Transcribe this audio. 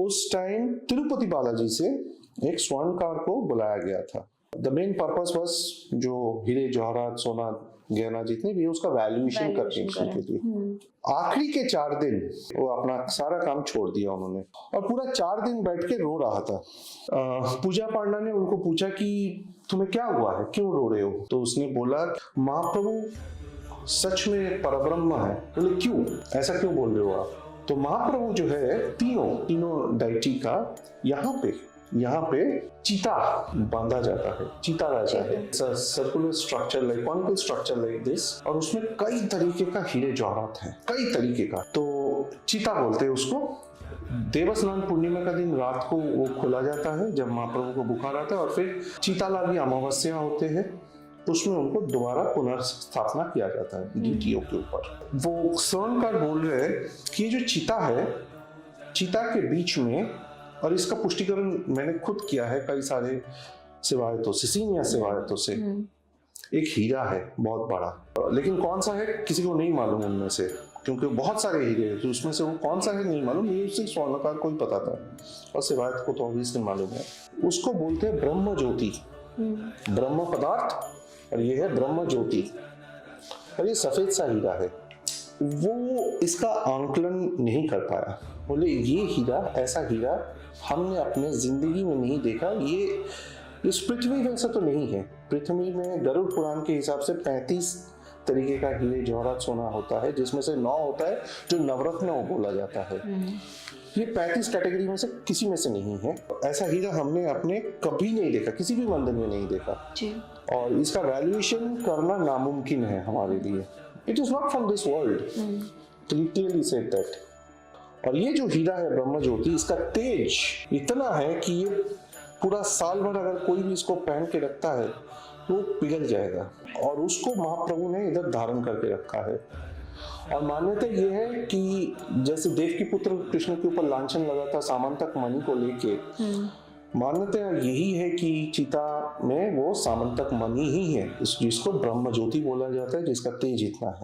उस टाइम तिरुपति बालाजी से एक स्वर्णकार को बुलाया गया था। द मेन पर्पस वाज जो हीरे जवाहरात सोना गहना जितने भी उसका वैल्यूएशन करके के लिए। आखिरी के 4 दिन वो अपना सारा काम छोड़ दिया उन्होंने और पूरा 4 दिन बैठ के रो रहा था। पूजा पांडा ने उनको पूछा कि तुम्हें क्या हुआ है, क्यों रो रहे हो? तो उसने बोला महाप्रभु सच में परब्रह्म है। बोले क्यों, ऐसा क्यों बोल रहे हो आप? तो महाप्रभु जो है तीनों डाइटी का यहाँ पे चीता बांधा जाता है, चीता राजा है, circular structure like conical structure like this, और उसमें कई तरीके का हीरे जवाहरात हैं, कई तरीके का। तो चीता बोलते हैं उसको। देवस्नान पूर्णिमा का दिन रात को वो खोला जाता है जब महाप्रभु को बुखार आता है, और फिर चीतालागी अमावस्या होते हैं, उसमें उनको दोबारा पुनर्स्थापना किया जाता है डीटीओ के ऊपर। वो स्वर्णकार बोल रहे हैं कि ये जो चीता है, चीता के बीच में, और इसका पुष्टिकरण मैंने खुद किया है कई सारे सेवायतों से, सीनियर सेवायतों से, एक हीरा है बहुत बड़ा, लेकिन कौन सा है किसी को नहीं मालूम उनमें से, क्योंकि बहुत सारे हीरे हैं, तो उसमें से वो कौन सा है नहीं मालूम, ये उसी स्वर्णकार को ही पता था और सेवायत को तो ऑब्वियसली मालूम है। उसको बोलते हैं ब्रह्म ज्योति, ब्रह्म पदार्थ, और ये है ब्रह्म ज्योति, और ये सफेद सा हीरा है। वो इसका आंकलन नहीं कर पाया, बोले ये हीरा, ऐसा हीरा हमने अपने जिंदगी में नहीं देखा, ये इस पृथ्वी में ऐसा तो नहीं है। पृथ्वी में गरुड़ पुराण के हिसाब से 35 तरीके का हीरे जवाहरात सोना होता है, जिसमें से 9 होता है जो नवरत्न बोला जाता है। ये 35 कैटेगरी में से किसी में से नहीं है। ऐसा हीरा हमने अपने कभी नहीं देखा, किसी भी मंदिर में नहीं देखा जी। और इसका वैल्यूएशन करना नामुमकिन है हमारे लिए। It is not from this world, clearly said that. और ये जो हीरा है ब्रह्म ज्योति, इसका तेज इतना है कि ये पूरा साल भर अगर कोई भी इसको पहन के रखता है तो पिघल जाएगा, और उसको महाप्रभु ने इधर धारण करके रखा है। और मान्यता ये है कि जैसे देव की पुत्र कृष्ण के ऊपर लांछन लगा था सामंतक मणि को लेके, मान्यता यही है कि चीता में वो सामंतक मणि ही है जिसको ब्रह्म ज्योति बोला जाता है, जिसका तेज इतना है।